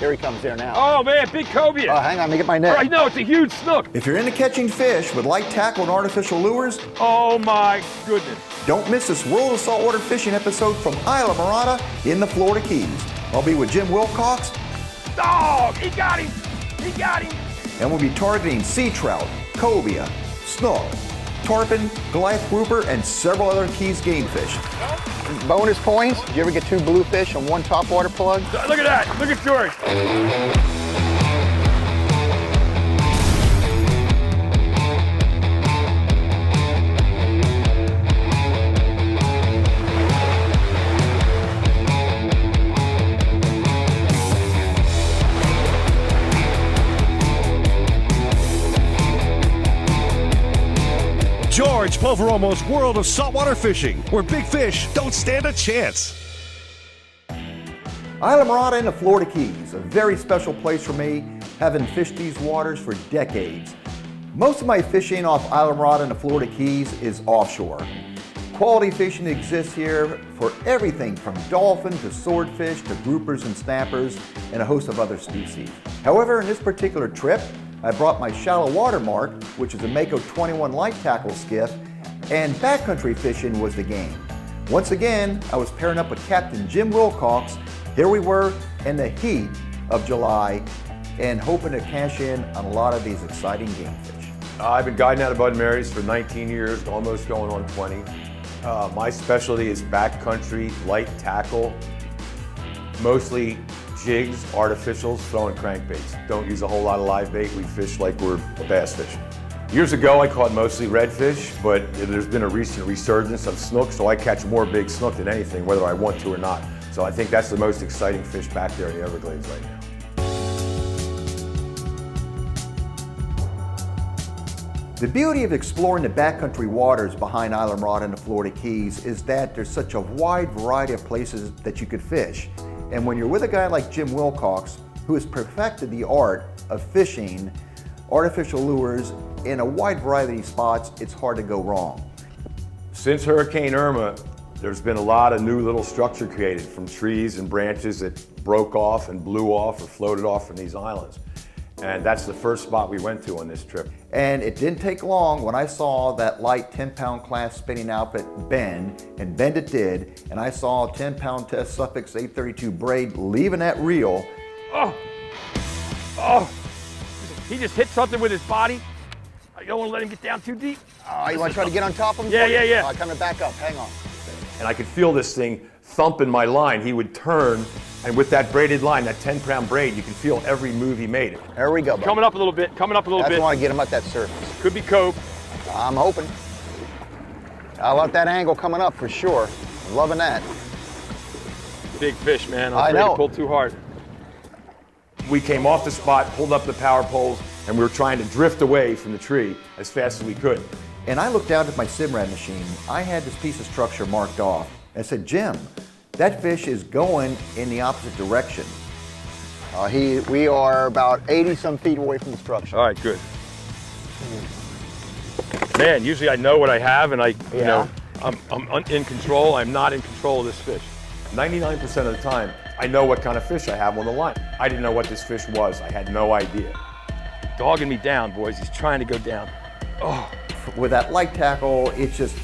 Here he comes there now. Oh man, big cobia. Oh, hang on, let me get my net. I know, it's a huge snook. If you're into catching fish with light tackle and artificial lures, Oh my goodness. don't miss this World of Saltwater Fishing episode from Islamorada in the Florida Keys. I'll be with Jim Willcox, Oh, he got him. He got him. and we'll be targeting sea trout, cobia, snook, tarpon, Goliath grouper, and several other Keys game fish. Bonus points. Did you ever get 2 bluefish and 1 topwater plug? Look at that. Look at George. George Poveromo'S World of Saltwater Fishing, where big fish don't stand a chance. Islamorada in the Florida Keys, a very special place for me, having fished these waters for decades. Most of my fishing off Islamorada in the Florida Keys is offshore. Quality fishing exists here for everything from dolphin to swordfish to groupers and snappers and a host of other species. However, in this particular trip, I brought my shallow water mark, which is a Mako 21 light tackle skiff, and backcountry fishing was the game. Once again, I was pairing up with Captain Jim Willcox. Here we were in the heat of July and hoping to cash in on a lot of these exciting game fish. I've been guiding out of Bud Mary's for 19 years, almost going on 20. My specialty is backcountry light tackle, mostly jigs, artificials, throwing crankbaits. Don't use a whole lot of live bait. We fish like we're bass fishing. Years ago, I caught mostly redfish, but there's been a recent resurgence of snook, so I catch more big snook than anything, whether I want to or not. So I think that's the most exciting fish back there in the Everglades right now. The beauty of exploring the backcountry waters behind Islamorada and the Florida Keys is that there's such a wide variety of places that you could fish. And when you're with a guy like Jim Willcox, who has perfected the art of fishing artificial lures in a wide variety of spots, it's hard to go wrong. Since Hurricane Irma, there's been a lot of new little structure created from trees and branches that broke off and blew off or floated off from these islands. And that's the first spot we went to on this trip. And it didn't take long when I saw that light 10-pound class spinning outfit bend, and bend it did, and I saw a 10-pound test Suffix 832 braid leaving that reel. Oh. Oh. He just hit something with his body. I don't want to let him get down too deep. Oh, you want to try to get on top of him? Yeah, yeah, yeah. Oh, coming back up. Hang on. And I could feel this thing thumping my line. He would turn, and with that braided line, that 10-pound braid, you can feel every move he made. There we go, buddy. Coming up a little bit, coming up a little That's bit. why I get him at that surface. Could be cove. I'm hoping. I love that angle coming up for sure. I'm loving that. Big fish, man. I I'm know. afraid to pull too hard. We came off the spot, pulled up the power poles, and we were trying to drift away from the tree as fast as we could. And I looked down at my SIMRAD machine. I had this piece of structure marked off. I said, Jim, that fish is going in the opposite direction. We are about 80-some feet away from the structure. All right, good. Man, usually I know what I have, and you know, I'm in control. I'm not in control of this fish. 99% of the time, I know what kind of fish I have on the line. I didn't know what this fish was. I had no idea. Dogging me down, boys. He's trying to go down. Oh. With that light tackle, it's just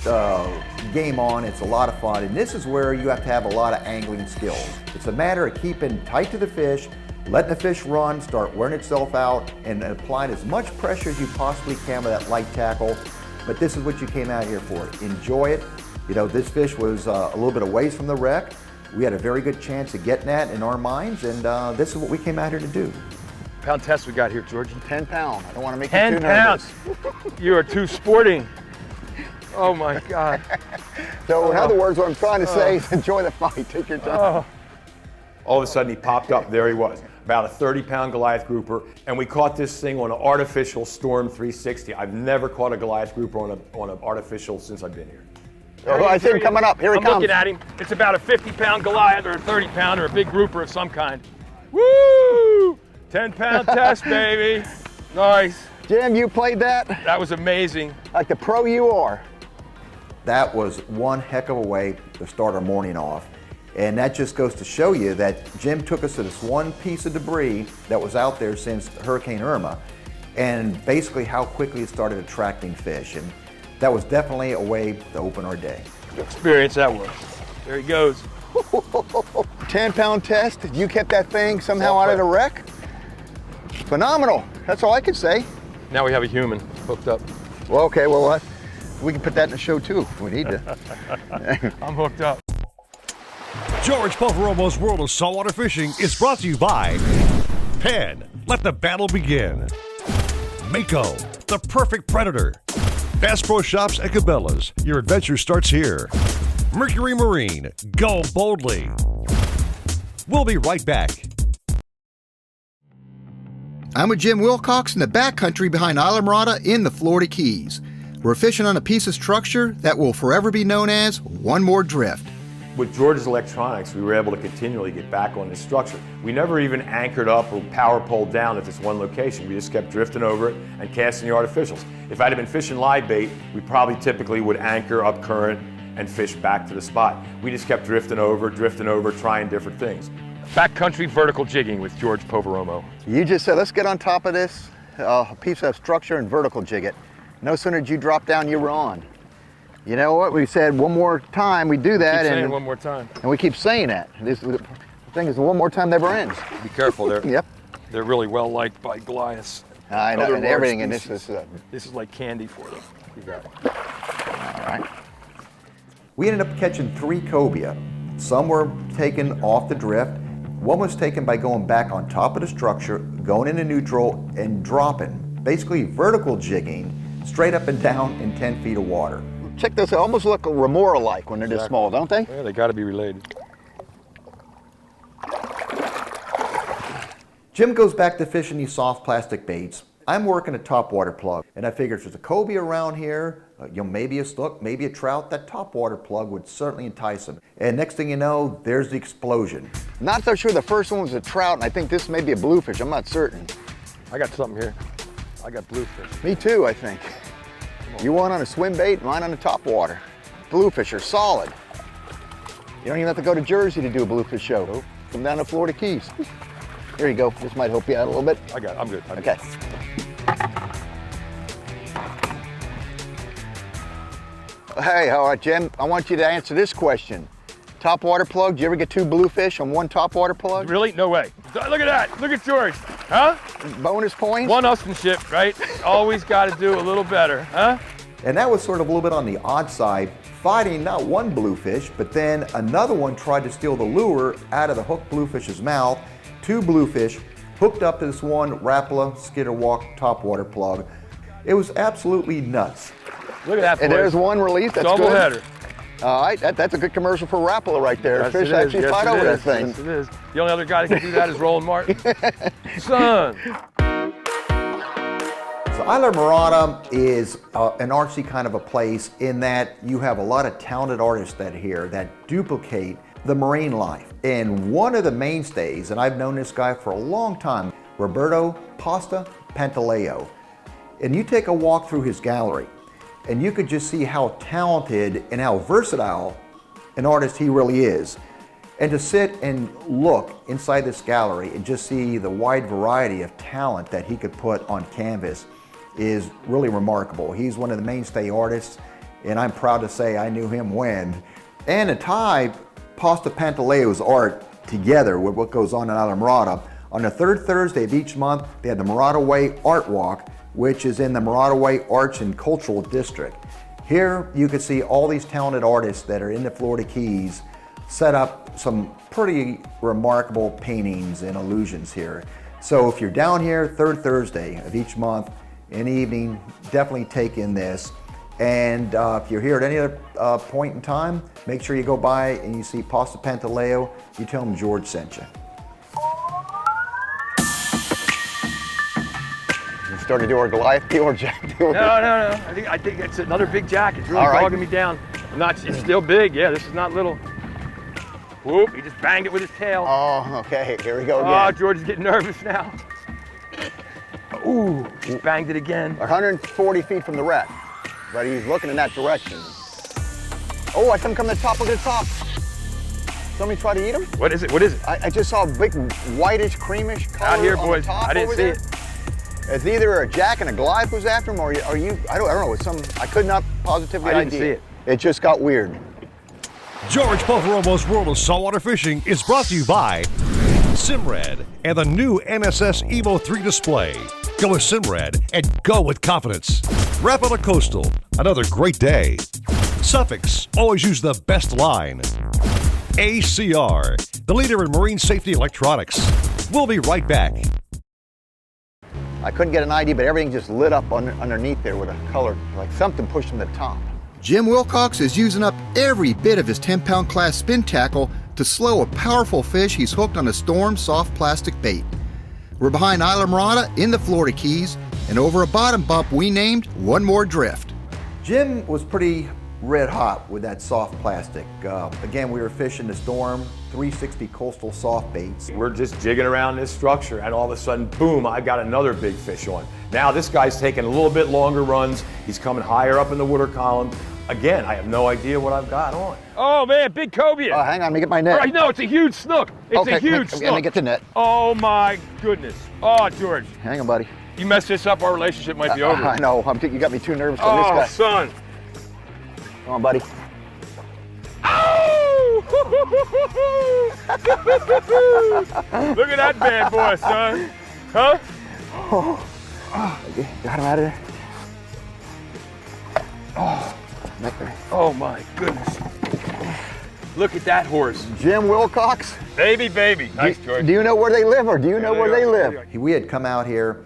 game on. It's a lot of fun. And this is where you have to have a lot of angling skills. It's a matter of keeping tight to the fish, letting the fish run, start wearing itself out, and applying as much pressure as you possibly can with that light tackle. But this is what you came out here for. Enjoy it. You know, this fish was a little bit away from the wreck. We had a very good chance of getting that in our minds, and this is what we came out here to do. Pound test we got here, Georgie. 10 pound. I don't want to make 10 you too pounds. nervous. You are too sporting. Oh my God. So in other words, what I'm trying to say is enjoy the fight. Take your time. All of a sudden he popped up, there he was, about a 30-pound Goliath grouper, and we caught this thing on an artificial Storm 360. I've never caught a Goliath grouper on an artificial since I've been here. Oh, I see him coming up. Here he comes. I'm looking at him. It's about a 50-pound Goliath or a 30-pound or a big grouper of some kind. Woo! 10-pound test, baby. Nice. Jim, you played that? That was amazing. Like the pro you are. That was one heck of a way to start our morning off. And that just goes to show you that Jim took us to this one piece of debris that was out there since Hurricane Irma, and basically how quickly it started attracting fish. And that was definitely a way to open our day. Experience that was. There he goes. 10-pound test. You kept that thing somehow out of the wreck? Phenomenal. That's all I can say. Now we have a human hooked up. Well, okay, well, we can put that in the show too if we need to. I'm hooked up. George Poveromo's World of Saltwater Fishing is brought to you by Penn. Let the battle begin. Mako, the perfect predator. Bass Pro Shops at Cabelas. Your adventure starts here. Mercury Marine. Go boldly. We'll be right back. I'm with Jim Willcox in the backcountry behind Islamorada in the Florida Keys. We're fishing on a piece of structure that will forever be known as One More Drift. With George's electronics, we were able to continually get back on this structure. We never even anchored up or power poled down at this one location. We just kept drifting over it and casting the artificials. If I'd have been fishing live bait, we probably typically would anchor up current and fish back to the spot. We just kept drifting over, trying different things. Backcountry vertical jigging with George Poveromo. You just said, let's get on top of this piece of structure and vertical jig it. No sooner did you drop down, you were on. You know what? We said one more time we do that. Keep saying one more time. And we keep saying that. The thing is, the one more time never ends. Be careful there. Yep. They're really well liked by Goliaths. I know, Other and large everything in this species. is... This is like candy for them. You got it. all right. We ended up catching 3 cobia. Some were taken off the drift. One was taken by going back on top of the structure, going into neutral, and dropping. Basically vertical jigging, straight up and down in 10 feet of water. Check this, they almost look remora-like when they're this small, don't they? Yeah, they got to be related. Jim goes back to fishing these soft plastic baits. I'm working a topwater plug, and I figured if there's a cobia around here, maybe a snook, maybe a trout, that topwater plug would certainly entice him. And next thing you know, there's the explosion. Not so sure the first one was a trout, and I think this may be a bluefish, I'm not certain. I got something here. I got bluefish. Me too, I think. You one on a swim bait, mine on a topwater. Bluefish are solid. You don't even have to go to Jersey to do a bluefish show. Nope. Come down to Florida Keys. Here you go. This might help you out a little bit. I'm good. Okay. Hey, all right, Jim. I want you to answer this question. Topwater plug, do you ever get 2 bluefish on one topwater plug? Really? No way. Look at that. Look at George. Huh? Bonus points? One Usmanship, right? Always got to do a little better, huh? And that was sort of a little bit on the odd side, fighting not one bluefish, but then another one tried to steal the lure out of the hooked bluefish's mouth. 2 bluefish hooked up to this one Rapala Skidder Walk topwater plug. It was absolutely nuts. Look at that, boys. And there's one release. That's Double good. header. All right, that's a good commercial for Rapala right there. Yes, Fish it is. actually Yes, fight it over is. that thing. Yes, it is. The only other guy that can do that is Roland Martin. Son. So Islamorada is an artsy kind of a place in that you have a lot of talented artists that are here that duplicate the marine life. And one of the mainstays, and I've known this guy for a long time, Roberto Pasta Pantaleo. And you take a walk through his gallery, and you could just see how talented and how versatile an artist he really is. And to sit and look inside this gallery and just see the wide variety of talent that he could put on canvas is really remarkable. He's one of the mainstay artists, and I'm proud to say I knew him when. And to tie Pasta Pantaleo's art together with what goes on in Islamorada, on the 3rd Thursday of each month, they have the Morada Way Art Walk, which is in the Morada Way Arts and Cultural District. Here you can see all these talented artists that are in the Florida Keys set up some pretty remarkable paintings and illusions here. So if you're down here 3rd Thursday of each month in the evening, definitely take in this. And if you're here at any other point in time, make sure you go by and you see Pasta Pantaleo. You tell him George sent you. Starting to do our Goliath deal or Jack deal? No. I think it's another big jack. It's really All right. dogging me down. It's still big. Yeah, this is not little. Whoop, he just banged it with his tail. Oh, okay. Here we go Oh, again. George is getting nervous now. Ooh, just banged it again. 140 feet from the wreck, but he's looking in that direction. Oh, I see him coming to the top. Look at the top. Somebody try to eat them? What is it? What is it? I just saw a big whitish, creamish color Out here, on boys. the top I didn't over see there. it. It's either a jack and a Goliath was after him, or are you? I don't know. It's some. I could not positively I didn't idea. see it. It just got weird. George Poveromo''s World of Saltwater Fishing is brought to you by SIMRAD and the new NSS Evo 3 display. Go with SIMRAD and go with confidence. Rapala Coastal, another great day. Suffix, always use the best line. ACR, the leader in marine safety electronics. We'll be right back. I couldn't get an ID, but everything just lit up underneath there with a color, like something pushed from the top. Jim Willcox is using up every bit of his 10-pound class spin tackle to slow a powerful fish he's hooked on a Storm soft plastic bait. We're behind Islamorada in the Florida Keys, and over a bottom bump we named One More Drift. Jim was pretty red hot with that soft plastic. Again, we were fishing the Storm 360 coastal soft baits. We're just jigging around this structure, and all of a sudden, boom, I got another big fish on. Now this guy's taking a little bit longer runs. He's coming higher up in the water column. Again, I have no idea what I've got on. Oh man, big cobia. Hang on, let me get my net. Right, no, it's a huge snook. It's a huge snook. Let me get the net. Oh my goodness. Oh, George, Hang on, buddy. you messed this up. Our relationship might be over. I know. You got me too nervous on Oh, this guy. son. Come on, buddy. Ow! Look at that bad boy, son. Huh? Okay, got him out of there. Right there. Oh my goodness. Look at that horse. Jim Willcox. Baby, baby. Nice, George. Do you know where they live, or do you know where they live? We had come out here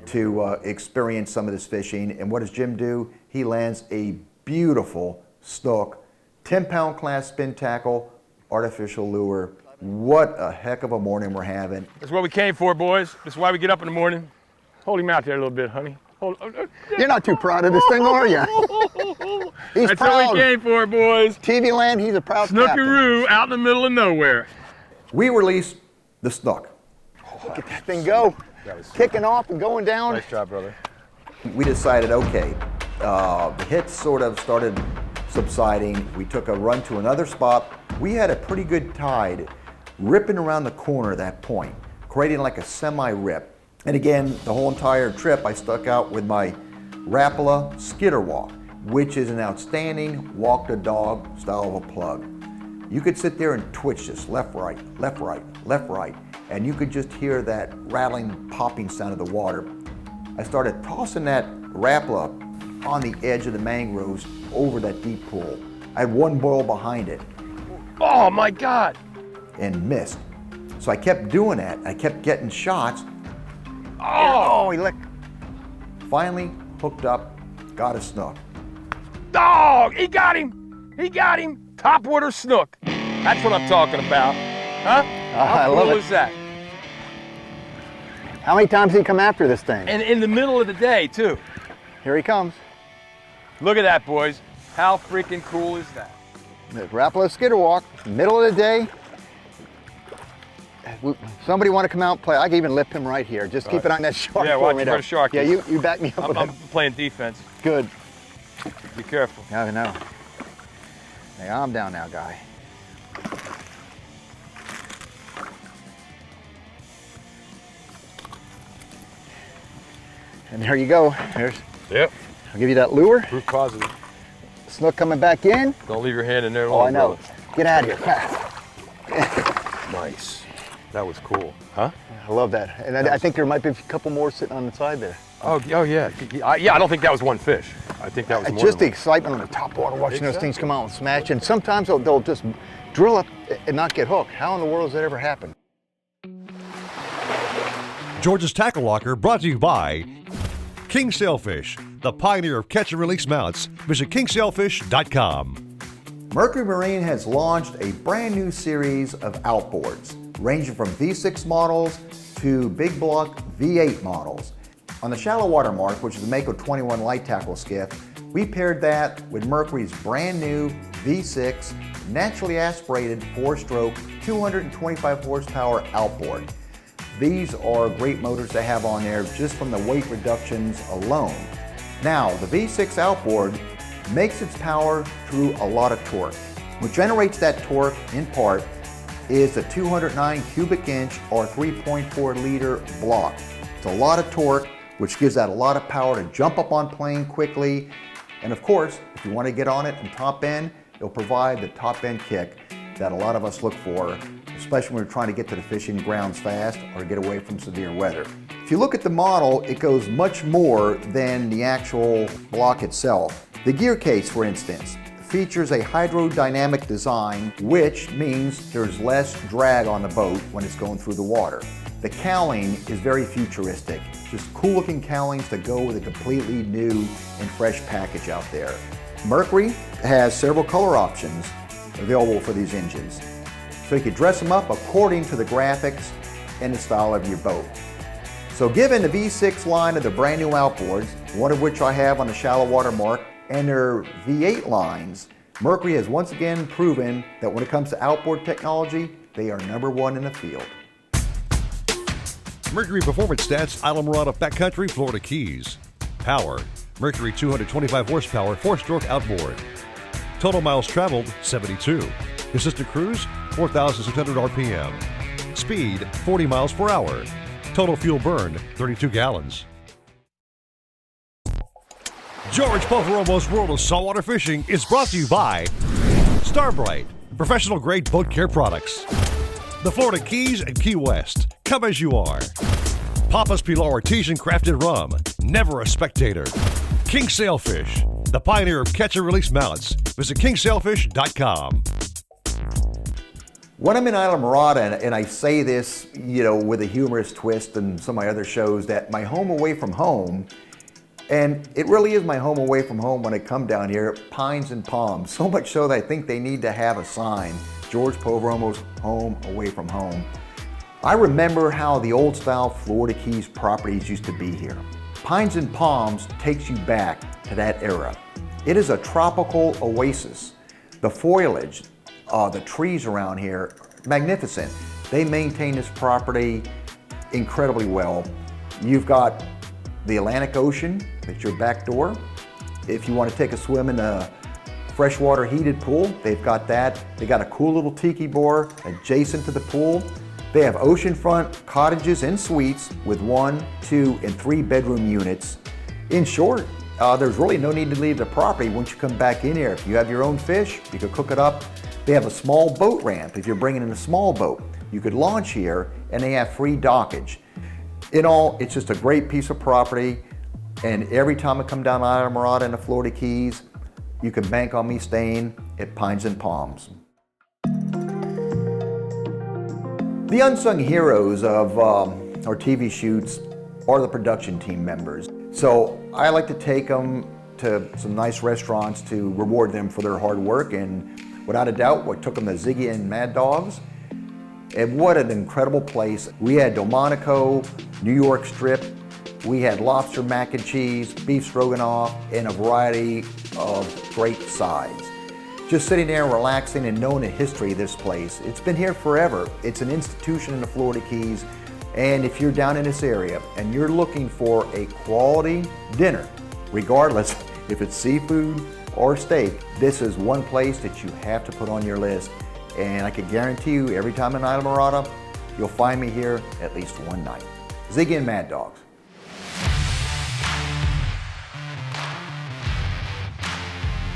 to experience some of this fishing, and what does Jim do? He lands a beautiful snook, 10-pound class spin tackle, artificial lure. What a heck of a morning we're having. That's what we came for, boys. That's why we get up in the morning. Hold him out there a little bit, honey. You're not too proud of this thing, are you? He's That's proud. what we came for, boys. TV land, he's a proud captain. Snookaroo out in the middle of nowhere. We released the snook. Look at that thing go. Kicking off and going down. Nice job, brother. We decided, okay, the hits sort of started subsiding. We took a run to another spot. We had a pretty good tide ripping around the corner at that point, creating like a semi-rip. And again, the whole entire trip, I stuck out with my Rapala skitter walk, which is an outstanding walk the dog style of a plug. You could sit there and twitch this left, right, left, right, left, right, and you could just hear that rattling, popping sound of the water. I started tossing that Rapala on the edge of the mangroves over that deep pool. I had one boil behind it Oh my God. and missed. So I kept doing that. I kept getting shots. Oh, he licked. Finally hooked up, got a snook. Dog, he got him. He got him. Topwater snook. That's what I'm talking about. Huh? I How love cool it. is that? How many times did he come after this thing? And in the middle of the day, too. Here he comes. Look at that, boys. How freaking cool is that? The Rapala skitter walk, middle of the day. Somebody want to come out and play? I can even lift him right here. Just keep it on that shark. Yeah, for watch me for though. the shark. Yeah, you back me up. I'm playing defense. Good. Be careful. I know. Hey, I'm down now, guy. And there you go. There's. Yep. I'll give you that lure. Proof positive. Snook coming back in. Don't leave your hand in there. Oh, I know. Get out of here fast. Nice. That was cool. Huh? I love that. And I think there might be a couple more sitting on the side there. Oh yeah. I don't think that was one fish. I think that was more Just the than excitement on the top water, watching those things come out and smash. And sometimes they'll just drill up and not get hooked. How in the world has that ever happened? George's Tackle Locker brought to you by King Sailfish, the pioneer of catch and release mounts. Visit kingsailfish.com. Mercury Marine has launched a brand new series of outboards, ranging from V6 models to big block V8 models. On the shallow water mark, which is the Mako 21 light tackle skiff, we paired that with Mercury's brand new V6 naturally aspirated 4-stroke 225 horsepower outboard. These are great motors to have on there just from the weight reductions alone. Now, the V6 outboard makes its power through a lot of torque. What generates that torque, in part, is the 209 cubic inch or 3.4 liter block. It's a lot of torque, which gives that a lot of power to jump up on plane quickly. And of course, if you want to get on it and top end, it'll provide the top end kick that a lot of us look for, especially when we're trying to get to the fishing grounds fast or get away from severe weather. If you look at the model, it goes much more than the actual block itself. The gear case, for instance, features a hydrodynamic design, which means there's less drag on the boat when it's going through the water. The cowling is very futuristic, just cool looking cowlings that go with a completely new and fresh package out there. Mercury has several color options available for these engines, so you can dress them up according to the graphics and the style of your boat. So given the V6 line of the brand new outboards, one of which I have on the shallow water mark, and their V8 lines, Mercury has once again proven that when it comes to outboard technology, they are #1 in the field. Mercury Performance Stats, Islamorada, Backcountry, Florida Keys. Power, Mercury 225 horsepower, 4-stroke outboard. Total miles traveled, 72. Consistent cruise, 4,600 RPM. Speed, 40 miles per hour. Total fuel burned, 32 gallons. George Poveromo'S World of Saltwater Fishing is brought to you by Brite, professional grade boat care products. The Florida Keys and Key West, come as you are. Papa's Pilar Artesian Crafted Rum, never a spectator. King Sailfish, the pioneer of catch and release mallets. Visit kingsailfish.com. When I'm in Islamorada, and I say this, with a humorous twist and some of my other shows, that my home away from home, and it really is my home away from home when I come down here, Pines and Palms. So much so that I think they need to have a sign, George Poveromo'S home away from home. I remember how the old style Florida Keys properties used to be here. Pines and Palms takes you back to that era. It is a tropical oasis. The foliage, the trees around here, magnificent. They maintain this property incredibly well. You've got the Atlantic Ocean at your back door. If you want to take a swim in a freshwater heated pool, they've got that. They got a cool little tiki bar adjacent to the pool. They have oceanfront cottages and suites with 1, 2, and 3 bedroom units. In short, there's really no need to leave the property once you come back in here. If you have your own fish, you could cook it up. They have a small boat ramp if you're bringing in a small boat. You could launch here, and they have free dockage. In all, it's just a great piece of property, and every time I come down Islamorada and the Florida Keys, you can bank on me staying at Pines and Palms. The unsung heroes of our TV shoots are the production team members. So I like to take them to some nice restaurants to reward them for their hard work, and without a doubt, we took them to Ziggy and Mad Dogs. And what an incredible place. We had Delmonico, New York strip, we had lobster mac and cheese, beef stroganoff, and a variety of great sides. Just sitting there and relaxing and knowing the history of this place. It's been here forever. It's an institution in the Florida Keys. And if you're down in this area and you're looking for a quality dinner, regardless if it's seafood or steak, this is one place that you have to put on your list. And I can guarantee you, every time in Islamorada, you'll find me here at least one night. Ziggy and Mad Dogs.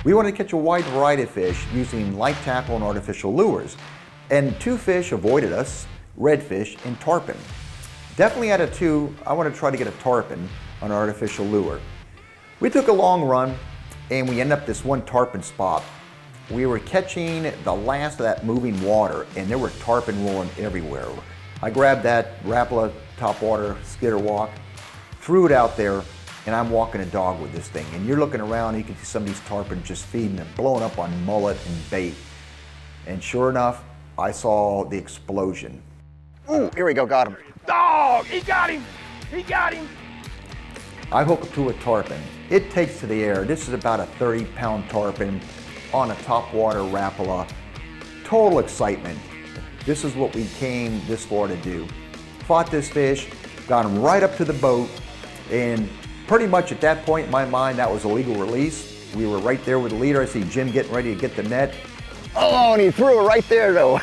We want to catch a wide variety of fish using light tackle and artificial lures. And 2 fish avoided us, redfish and tarpon. Definitely out of 2, I want to try to get a tarpon on an artificial lure. We took a long run and we ended up this one tarpon spot. We were catching the last of that moving water, and there were tarpon rolling everywhere. I grabbed that Rapala topwater skidder walk, threw it out there, and I'm walking a dog with this thing. And you're looking around, and you can see some of these tarpon just feeding and blowing up on mullet and bait. And sure enough, I saw the explosion. Ooh, here we go, got him. Dog, he got him. He got him. I hook up to a tarpon. It takes to the air. This is about a 30-pound tarpon on a topwater Rapala. Total excitement. This is what we came this far to do. Fought this fish, got him right up to the boat, and pretty much at that point in my mind, that was a legal release. We were right there with the leader. I see Jim getting ready to get the net. Oh, and he threw it right there, though.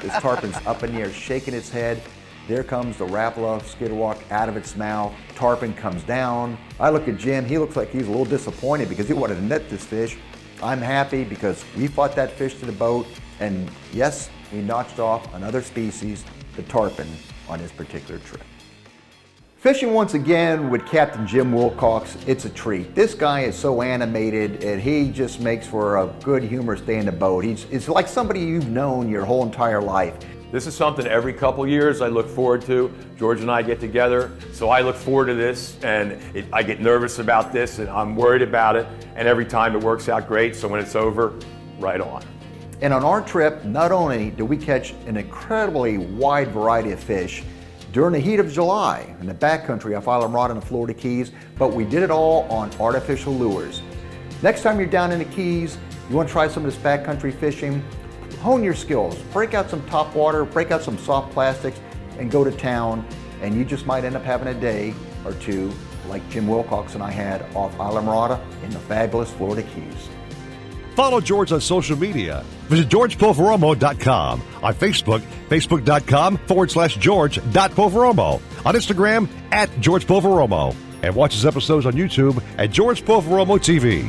This tarpon's up in the air, shaking its head. There comes the Rapala skidwalk out of its mouth. Tarpon comes down. I look at Jim. He looks like he's a little disappointed because he wanted to net this fish. I'm happy because we fought that fish to the boat, and yes, we notched off another species, the tarpon, on this particular trip. Fishing once again with Captain Jim Willcox, it's a treat. This guy is so animated and he just makes for a good humorous day in the boat. It's like somebody you've known your whole entire life. This is something every couple years I look forward to. George and I get together, so I look forward to this, and I get nervous about this, and I'm worried about it, and every time it works out great, so when it's over, right on. And on our trip, not only did we catch an incredibly wide variety of fish during the heat of July in the backcountry off Islamorada and the Florida Keys, but we did it all on artificial lures. Next time you're down in the Keys, you want to try some of this backcountry fishing, hone your skills, break out some top water, break out some soft plastics, and go to town, and you just might end up having a day or two like Jim Willcox and I had off Islamorada in the fabulous Florida Keys. Follow George on social media. Visit GeorgePoveromo.com. On Facebook, Facebook.com/George.Poveromo. On Instagram, @George Poveromo. And watch his episodes on YouTube at George Poveromo TV.